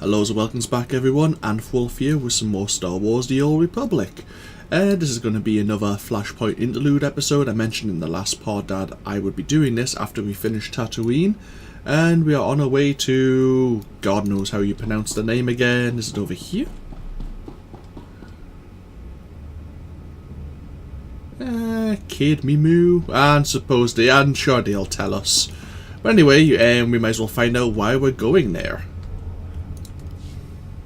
Hello and welcome back everyone, AnthWolf here with some more Star Wars The Old Republic. This is going to be another Flashpoint Interlude episode. I mentioned in the last part that I would be doing this after we finish Tatooine. And we are on our way to... God knows how you pronounce the name again. Is it over here? Cademimu. And supposedly, I'm sure they'll tell us. But anyway, we might as well find out why we're going there.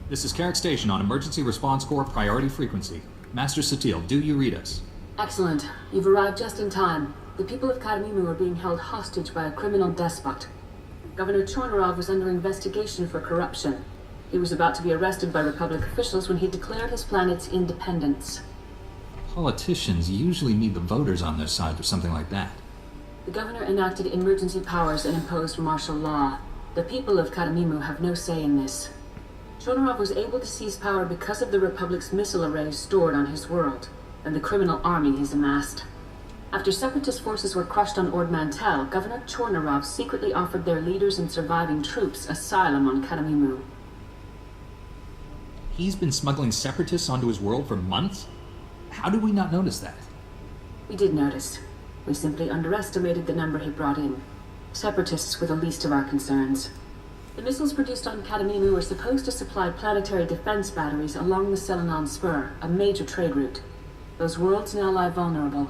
This is Carrick Station on Emergency Response Corps Priority Frequency. Master Satele, do you read us? Excellent. You've arrived just in time. The people of Cademimu are being held hostage by a criminal despot. Governor Chornorov was under investigation for corruption. He was about to be arrested by Republic officials when he declared his planet's independence. Politicians usually need the voters on their side for something like that. The governor enacted emergency powers and imposed martial law. The people of Cademimu have no say in this. Chornorov was able to seize power because of the Republic's missile arrays stored on his world, and the criminal army he's amassed. After separatist forces were crushed on Ord Mantell, Governor Chornorov secretly offered their leaders and surviving troops asylum on Cademimu. He's been smuggling separatists onto his world for months? How did we not notice that? We did notice. We simply underestimated the number he brought in. Separatists were the least of our concerns. The missiles produced on Cademimu were supposed to supply planetary defense batteries along the Selenon Spur, a major trade route. Those worlds now lie vulnerable.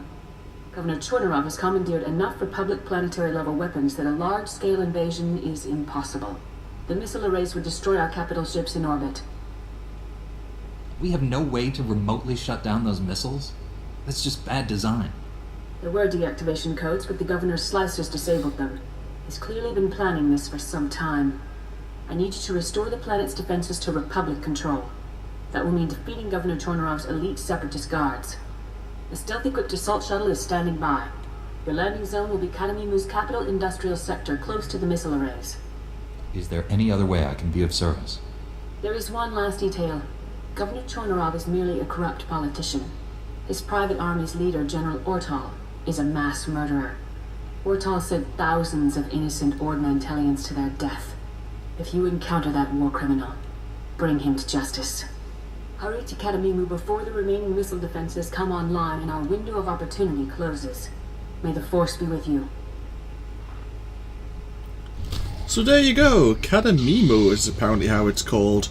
Governor Chornorov has commandeered enough Republic planetary-level weapons that a large-scale invasion is impossible. The missile arrays would destroy our capital ships in orbit. We have no way to remotely shut down those missiles? That's just bad design. There were deactivation codes, but the governor's slicers disabled them. He's clearly been planning this for some time. I need you to restore the planet's defenses to Republic control. That will mean defeating Governor Chornorov's elite separatist guards. The stealth-equipped assault shuttle is standing by. Your landing zone will be Cademimu's capital industrial sector, close to the missile arrays. Is there any other way I can be of service? There is one last detail. Governor Chornorov is merely a corrupt politician. His private army's leader, General Ortal, is a mass murderer. Ortal sent thousands of innocent Ord Mantellians to their death. If you encounter that war criminal, bring him to justice. Hurry to Cademimu before the remaining missile defenses come online and our window of opportunity closes. May the Force be with you. So there you go, Cademimu is apparently how it's called.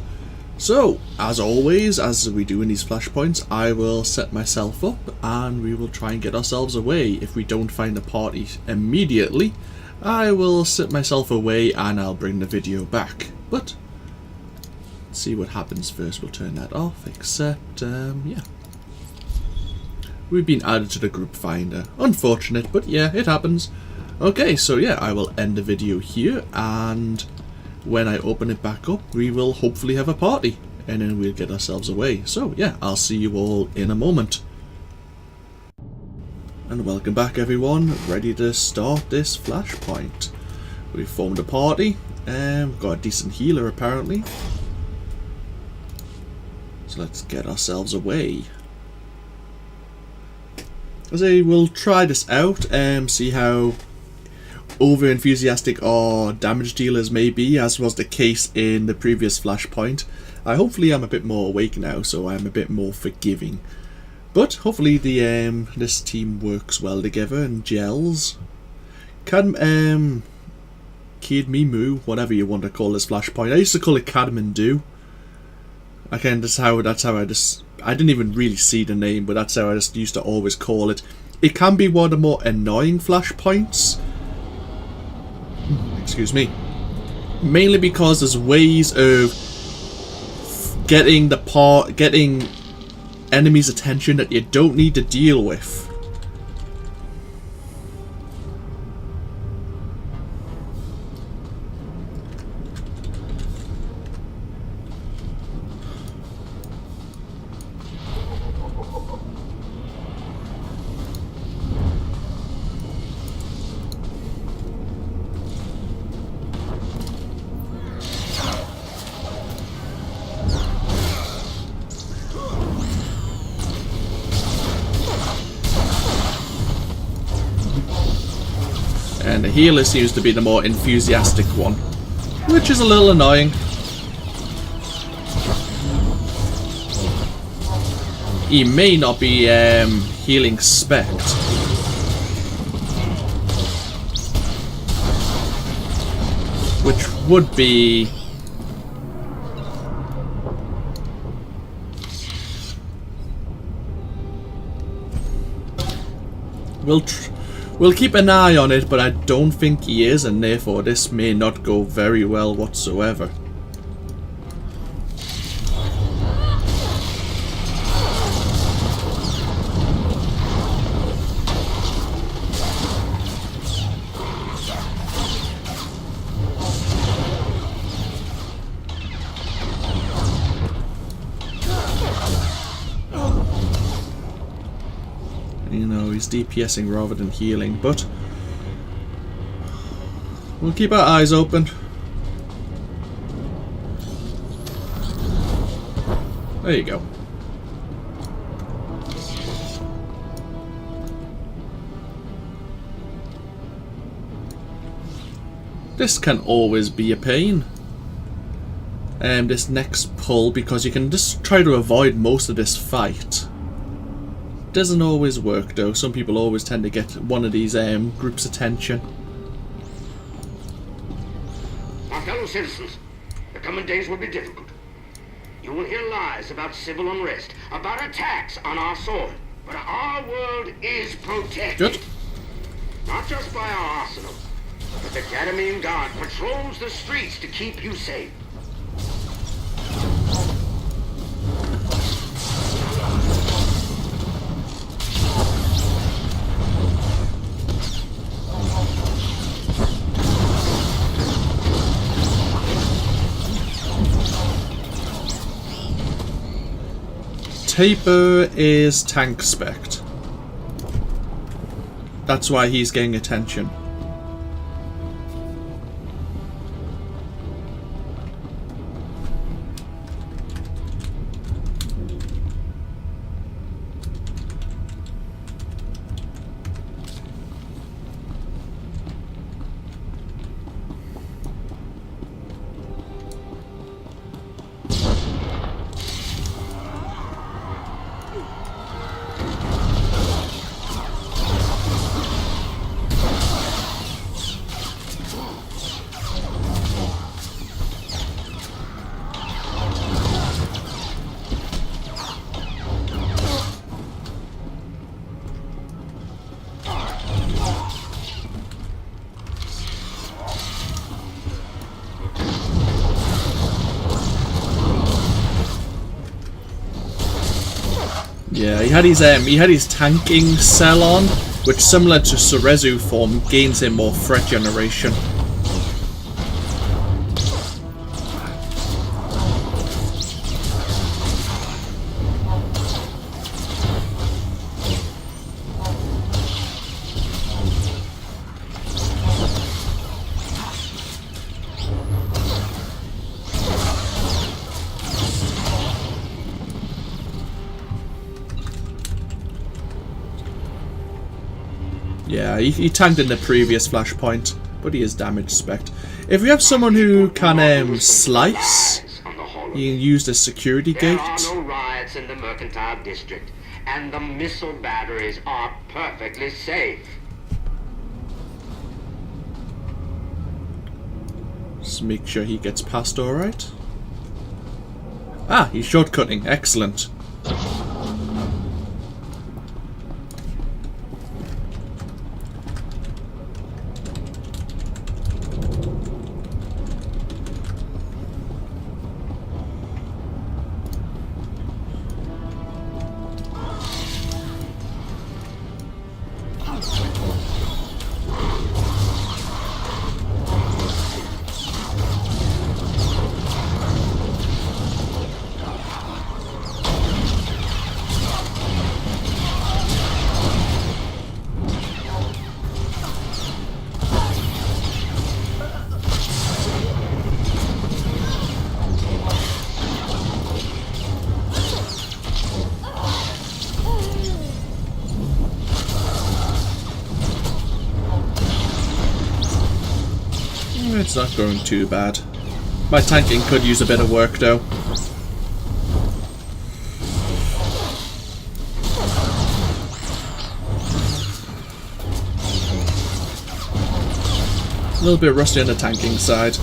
So, as always, as we do in these flashpoints, I will set myself up and we will try and get ourselves away. If we don't find a party immediately, I will sit myself away and I'll bring the video back. But, let's see what happens first. We'll turn that off, except, yeah. We've been added to the group finder. Unfortunate, but yeah, it happens. Okay, so yeah, I will end the video here, and when I open it back up, we will hopefully have a party, and then we'll get ourselves away. So yeah, I'll see you all in a moment. And welcome back everyone, ready to start this flashpoint. We've formed a party, and we've got a decent healer apparently. So let's get ourselves away. As I will try this out and see how over enthusiastic our damage dealers may be, as was the case in the previous flashpoint. Hopefully I'm a bit more awake now, so I'm a bit more forgiving. But hopefully the this team works well together and gels. Cademimu, whatever you want to call this flashpoint. I used to call it Cademimu. Again, that's how I didn't even really see the name, but that's how I just used to always call it. It can be one of the more annoying flashpoints. Excuse me. Mainly because there's ways of getting enemies' attention that you don't need to deal with. And the healer seems to be the more enthusiastic one, which is a little annoying. he may not be healing Spect. Which would be... We'll keep an eye on it, but I don't think he is, and therefore this may not go very well whatsoever. You know, he's DPSing rather than healing, but we'll keep our eyes open. There you go. This can always be a pain. This next pull, because you can just try to avoid most of this fight. Doesn't always work though. Some people always tend to get one of these groups' attention. My fellow citizens, the coming days will be difficult. You will hear lies about civil unrest, about attacks on our soil. But our world is protected. Good. Not just by our arsenal, but the Cademimu Guard patrols the streets to keep you safe. Taper is tank spect. That's why he's getting attention. Yeah, he had his tanking cell on, which, similar to Cerezu form, gains him more threat generation. Yeah, he tanked in the previous Flashpoint, but he is damage spect. If we have someone who can slice, you can use the security gate. There are no riots in the Mercantile District, and the missile batteries are perfectly safe. Just make sure he gets past alright. Ah, he's shortcutting. Excellent. It's not going too bad. My tanking could use a bit of work though. little bit rusty on the tanking side.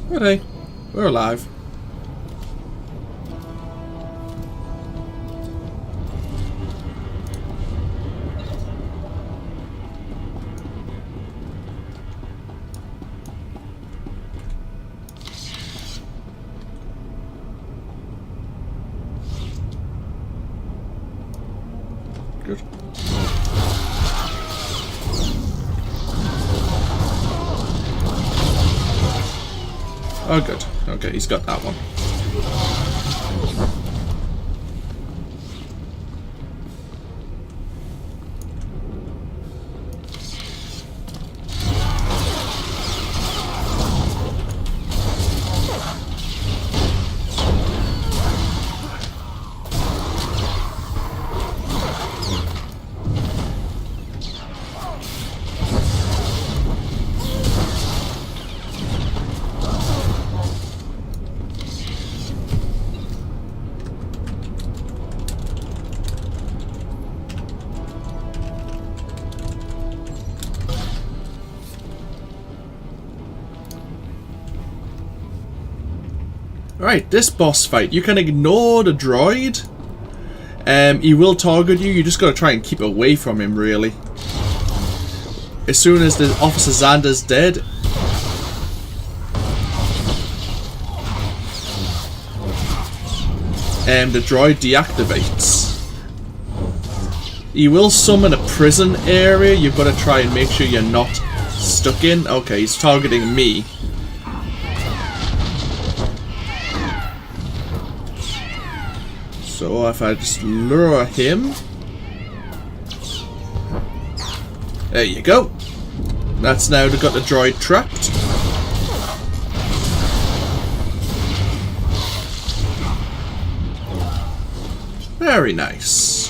But hey, we're alive. Good. Oh, good. Okay, he's got that one. Right, this boss fight, you can ignore the droid. He will target you, you just gotta try and keep away from him, really. As soon as the Officer Xander's dead, the droid deactivates. He will summon a prison area, you've got to try and make sure you're not stuck in. Okay, he's targeting me. So if I just lure him... There you go. That's now got the droid trapped. Very nice.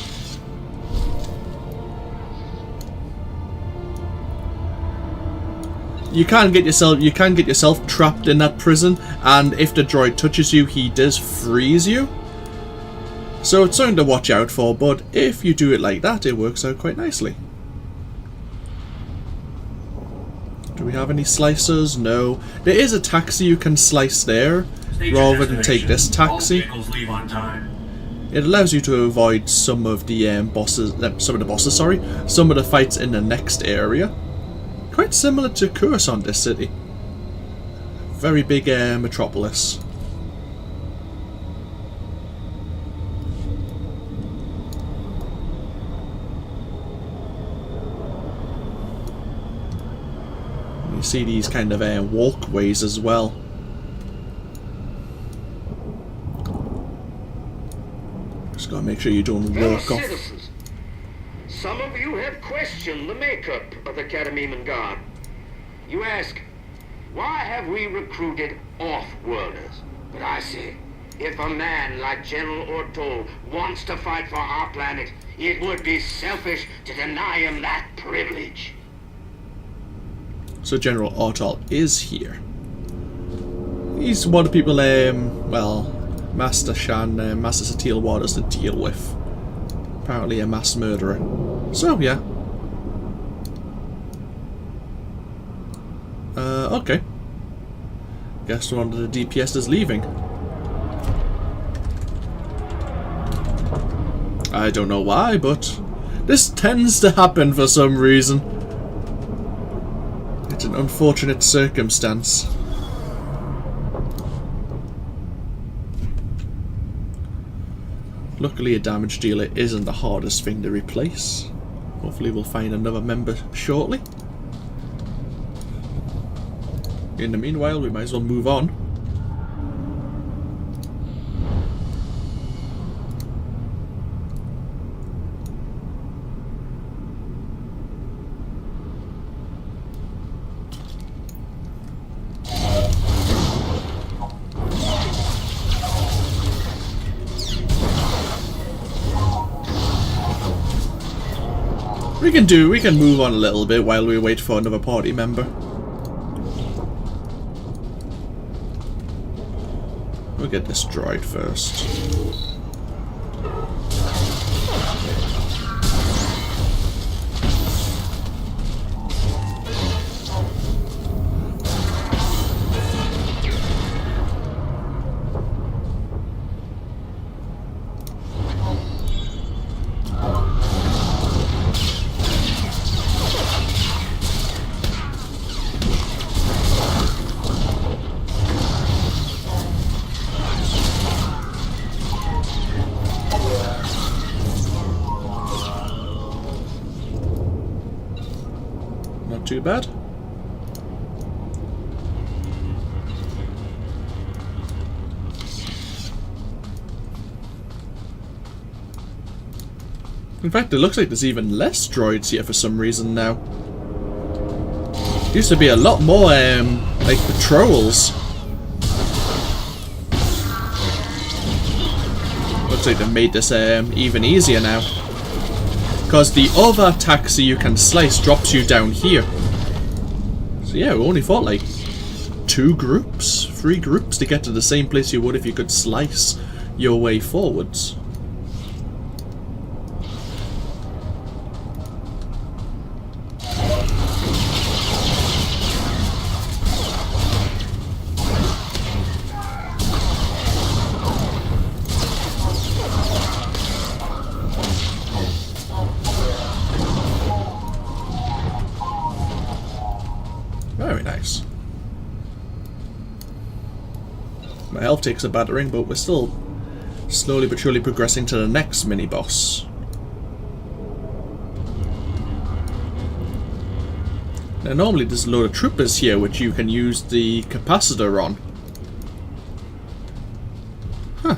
You can get yourself trapped in that prison, and if the droid touches you, he does freeze you. So it's something to watch out for, but if you do it like that, it works out quite nicely. Do we have any slicers? No. There is a taxi you can slice there, rather than take this taxi. It allows you to avoid some of the some of the fights in the next area. Quite similar to Coruscant, this city. Very big metropolis. You see these kind of walkways as well. Just gotta make sure you don't walk off. Citizens, some of you have questioned the makeup of the Cademimu Guard. You ask, why have we recruited off-worlders? But I say, if a man like General Ortol wants to fight for our planet, it would be selfish to deny him that privilege. So General Ortol is here. He's one of the people, well, Master Satele wanted us to deal with. Apparently a mass murderer. So, yeah. Okay. Guess one of the DPS is leaving. I don't know why, but this tends to happen for some reason. It's an unfortunate circumstance. Luckily, a damage dealer isn't the hardest thing to replace. Hopefully we'll find another member shortly. In the meanwhile, we might as well move on. We can move on a little bit while we wait for another party member. We'll get this droid first. Not too bad. In fact, it looks like there's even less droids here for some reason now. Used to be a lot more, like, patrols. Looks like they've made this, even easier now. Because the other taxi you can slice drops you down here. So yeah, we only fought, like, 3 groups to get to the same place you would if you could slice your way forwards. Very nice. My health takes a battering, but we're still slowly but surely progressing to the next mini-boss. Now normally there's a load of troopers here which you can use the capacitor on. Huh.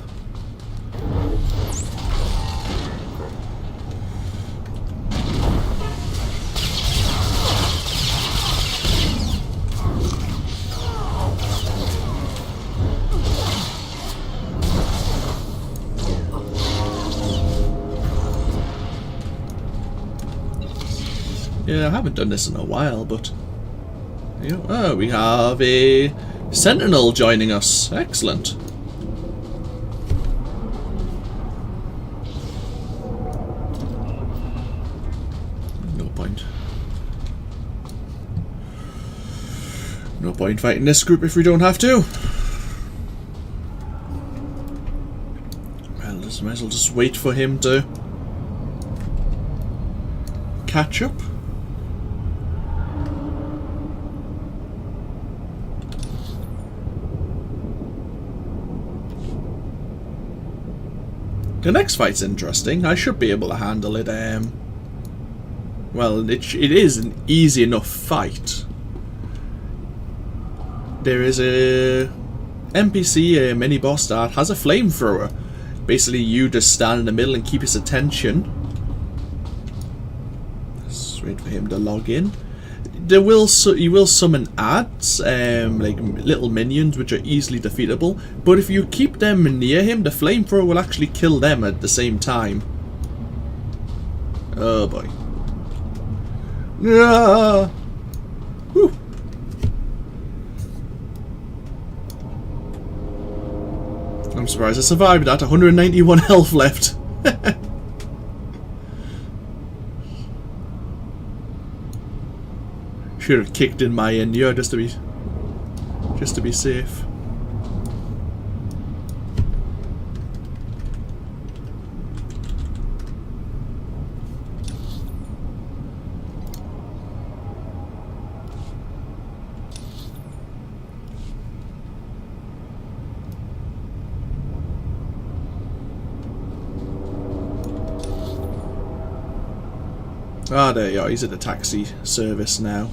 Yeah, I haven't done this in a while, but... Oh, we have a Sentinel joining us. Excellent. No point. No point fighting this group if we don't have to. Well, might as well just wait for him to catch up. The next fight's interesting. I should be able to handle it. Well, it is an easy enough fight. There is a NPC, a mini-boss that has a flamethrower. Basically, you just stand in the middle and keep his attention. Let's wait for him to log in. You will summon ads, like little minions which are easily defeatable, but if you keep them near him, the flamethrower will actually kill them at the same time. Oh boy. Ah! Whew. I'm surprised I survived that. 191 health left. Should have kicked in my endure just to be safe. Ah, there you are. He's at the taxi service now.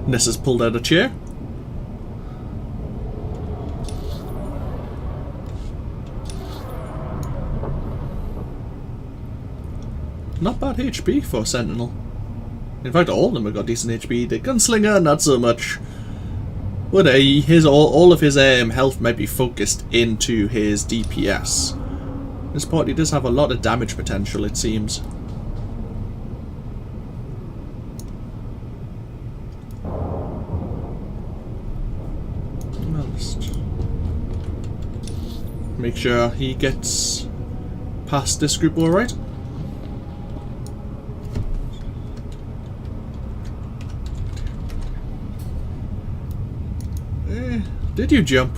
Nessa's pulled out a chair. Not bad HP for Sentinel. In fact, all of them have got decent HP. The Gunslinger, not so much. But all of his health might be focused into his DPS. This party does have a lot of damage potential, it seems. Make sure he gets past this group alright. Did you jump?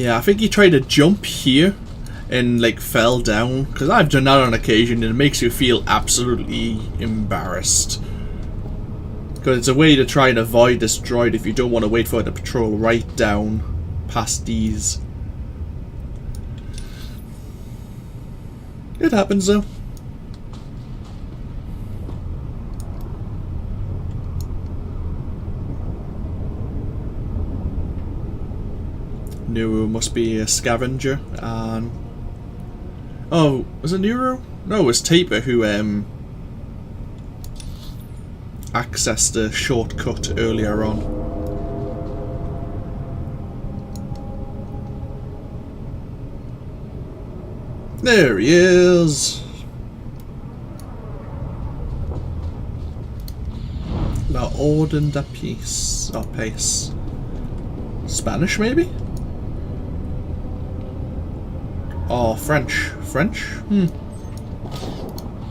Yeah, I think he tried to jump here and like fell down, because I've done that on occasion and it makes you feel absolutely embarrassed. Because it's a way to try and avoid this droid if you don't want to wait for it to patrol right down past these. It happens though. Nuru must be a scavenger, and oh, was it Nuru? No, it was Taper who accessed the shortcut earlier on. There he is. La Orden de Peace, or Pace. Spanish maybe? Oh, French. French?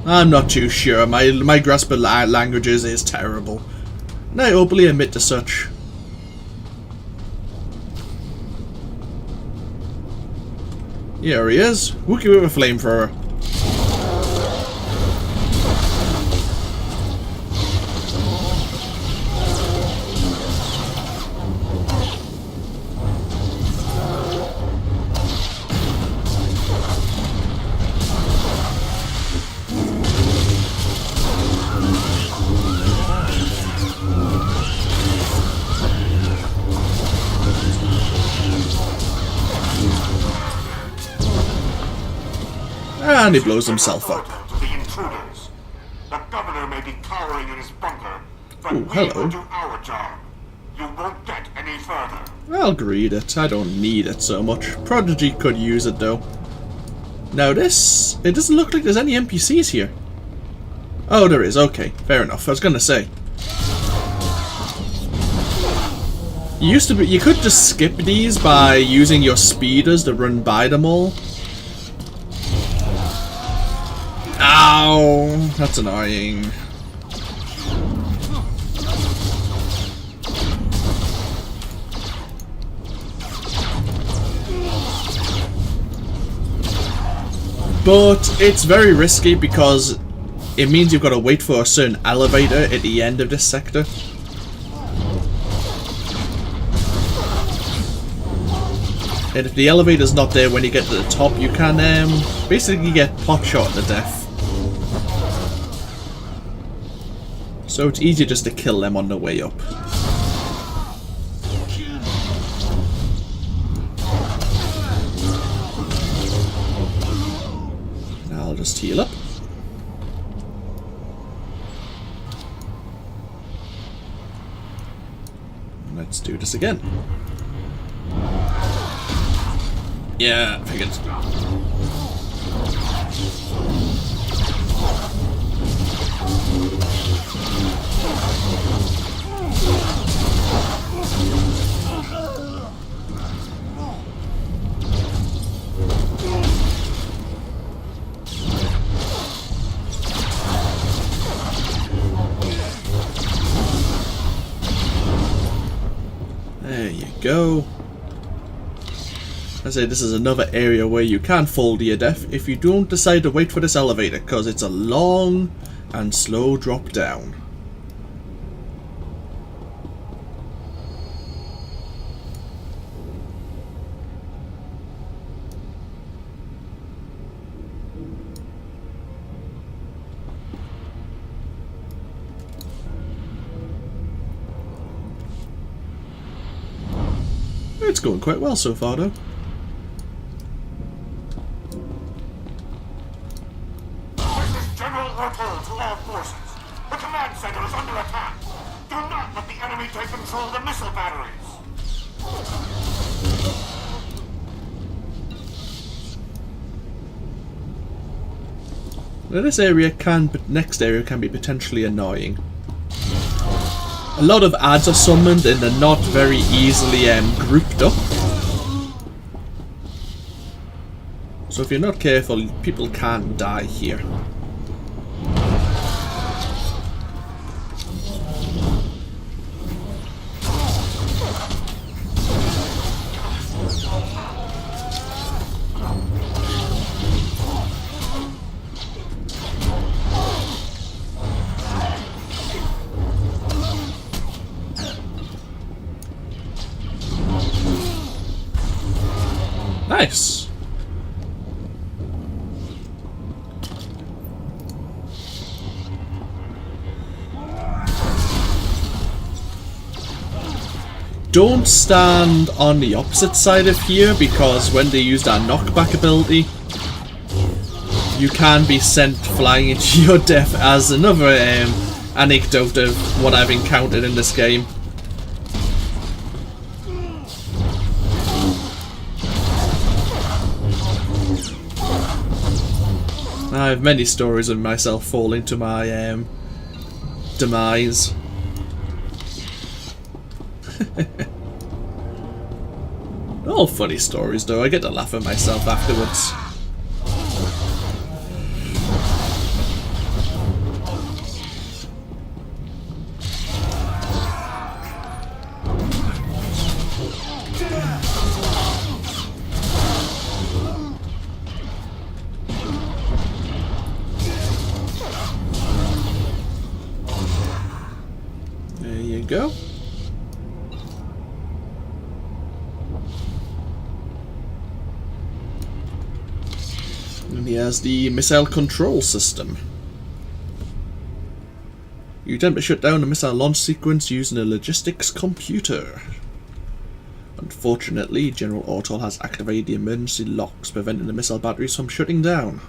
I'm not too sure. My grasp of languages is terrible. And I openly admit to such. Here he is. Wookiee with a flamethrower. And he blows himself up. The intruders. The governor may be cowering in his bunker, but Ooh, we hello. will do our job. You won't get any further. I'll greed it. I don't need it so much. Prodigy could use it though. Now this, it doesn't look like there's any NPCs here. Oh, there is. Okay, fair enough. I was gonna say. You could just skip these by using your speeders to run by them all. Ow! That's annoying. But it's very risky because it means you've got to wait for a certain elevator at the end of this sector. And if the elevator's not there when you get to the top, you can basically get pot shot to death. So it's easier just to kill them on the way up. Now I'll just heal up. Let's do this again. Yeah, figured. There you go. I say this is another area where you can fall to your death if you don't decide to wait for this elevator, because it's a long and slow drop down. It's going quite well so far though. General order to all forces. The command center is under attack. Do not let the enemy take control of the missile batteries. Now this area next area can be potentially annoying. A lot of ads are summoned and they're not very easily grouped up. So if you're not careful, people can die here. don't stand on the opposite side of here, because when they use that knockback ability, you can be sent flying into your death, as another anecdote of what I've encountered in this game. I have many stories of myself falling to my demise. All funny stories though, I get to laugh at myself afterwards. There you go. And here's the missile control system. You attempt to shut down the missile launch sequence using a logistics computer. Unfortunately, General Ortol has activated the emergency locks, preventing the missile batteries from shutting down.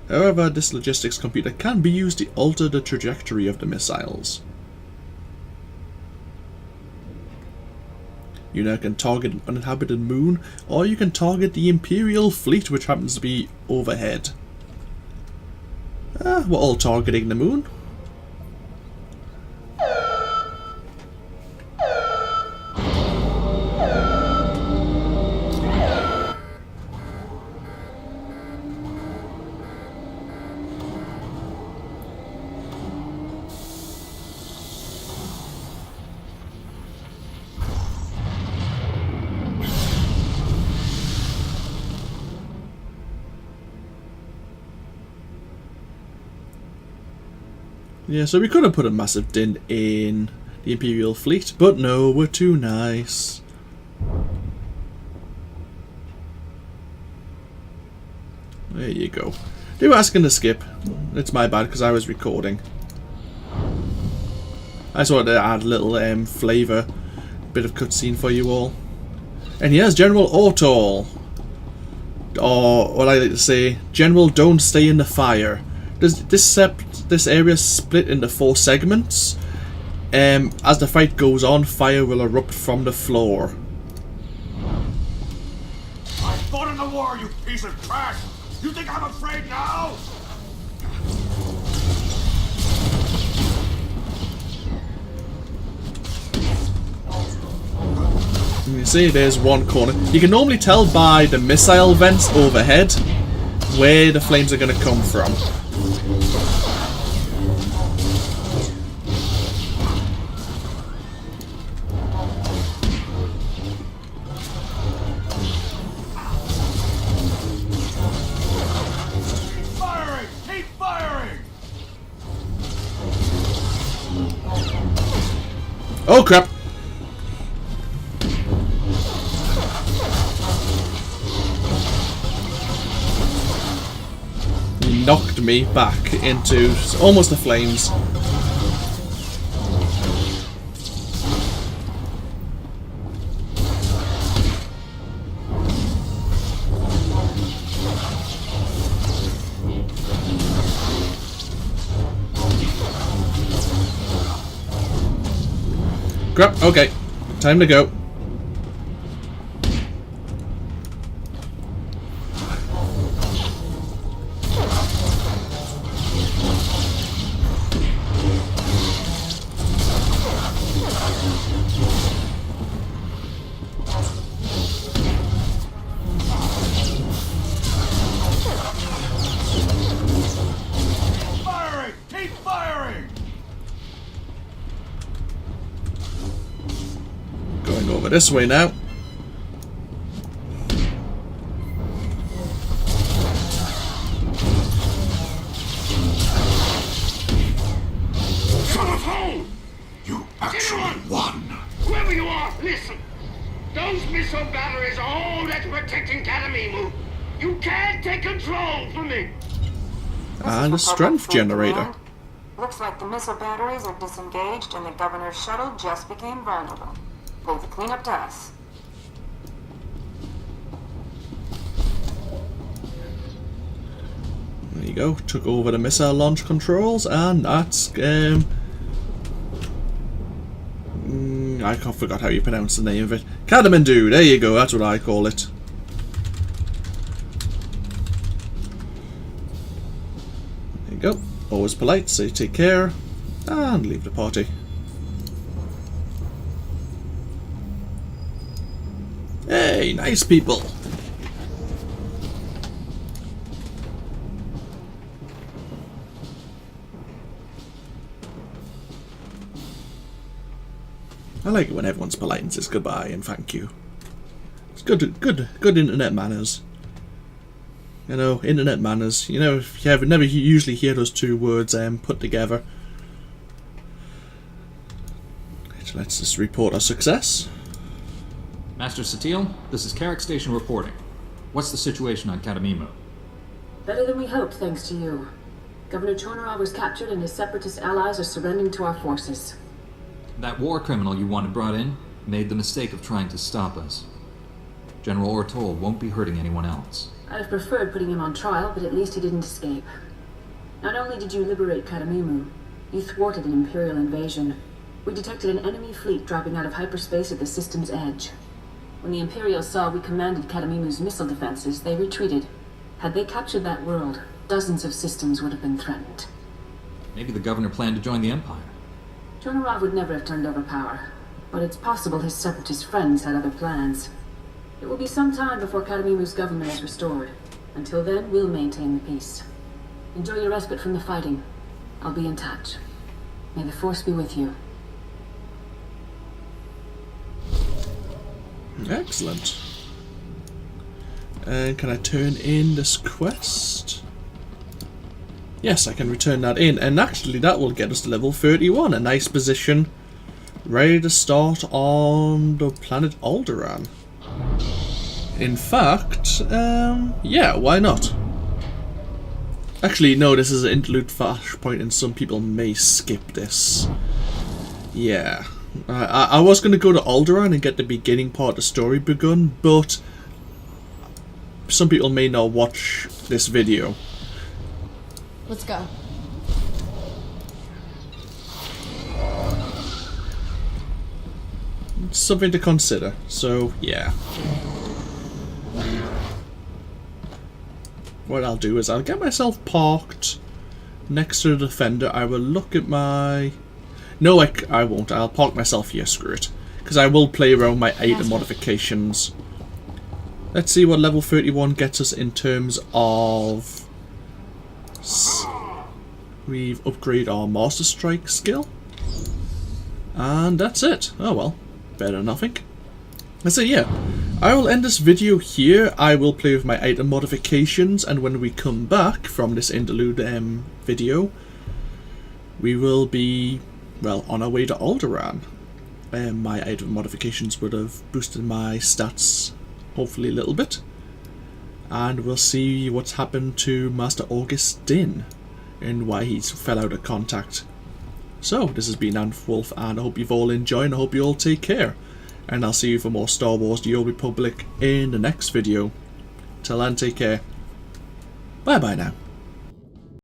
However, this logistics computer can be used to alter the trajectory of the missiles. You now can target an uninhabited moon, or you can target the Imperial fleet, which happens to be overhead. We're all targeting the moon. Yeah, so we could have put a massive dent in the Imperial fleet, but no, we're too nice. There you go. They were asking to skip. It's my bad because I was recording. I just wanted to add a little flavour, bit of cutscene for you all. And here's General Ortol. Or what I like to say, General, don't stay in the fire. This area is split into 4 segments. As the fight goes on, fire will erupt from the floor. I fought in the war, you piece of trash! You think I'm afraid now? You see, there's one corner. You can normally tell by the missile vents overhead where the flames are going to come from. Oh crap! He knocked me back into almost the flames. Crap, okay. Time to go. Firing! Keep firing! Going over this way now. Come home! You actually won! Whoever you are, listen! Those missile batteries are all that's protecting Cademimu. You can't take control from me! And a strength generator. Looks like the missile batteries are disengaged and the governor's shuttle just became vulnerable. Leave the cleanup to us. There you go, took over the missile launch controls, and that's I forgot how you pronounce the name of it. Cademimu, there you go, that's what I call it. There you go, always polite, say take care, and leave the party. Hey, nice people! I like it when everyone's polite and says goodbye and thank you. It's good internet manners. You know, internet manners. You know, if you never usually hear those two words put together. Right, let's just report our success. Master Satele, this is Carrick Station reporting. What's the situation on Cademimu? Better than we hoped, thanks to you. Governor Chornorov was captured and his separatist allies are surrendering to our forces. That war criminal you wanted brought in made the mistake of trying to stop us. General Ortol won't be hurting anyone else. I'd have preferred putting him on trial, but at least he didn't escape. Not only did you liberate Cademimu, you thwarted an Imperial invasion. We detected an enemy fleet dropping out of hyperspace at the system's edge. When the Imperials saw we commanded Cademimu's missile defenses, they retreated. Had they captured that world, dozens of systems would have been threatened. Maybe the governor planned to join the Empire. Chornorov would never have turned over power, but it's possible his separatist friends had other plans. It will be some time before Cademimu's government is restored. Until then, we'll maintain the peace. Enjoy your respite from the fighting. I'll be in touch. May the Force be with you. Excellent. And can I turn in this quest? Yes, I can return that in, and actually that will get us to level 31, a nice position, ready to start on the planet Alderaan. In fact, yeah, why not? Actually, no, this is an interlude flashpoint and some people may skip this. Yeah, I was going to go to Alderaan and get the beginning part of the story begun, but some people may not watch this video. Let's go. It's something to consider, so yeah. What I'll do is I'll get myself parked next to the defender. I will look at my... No, I won't. I'll park myself here, screw it. Because I will play around my item modifications. Let's see what level 31 gets us in terms of... We've upgraded our Master Strike skill. And that's it. Oh well, better than nothing. So yeah, I will end this video here. I will play with my item modifications, and when we come back from this interlude video, we will be, well, on our way to Alderaan. My item modifications would have boosted my stats, hopefully a little bit. And we'll see what's happened to Master Augustin and why he's fell out of contact. So, this has been AnthWolf, and I hope you've all enjoyed, and I hope you all take care. And I'll see you for more Star Wars The Old Republic in the next video. Till then, take care. Bye bye now.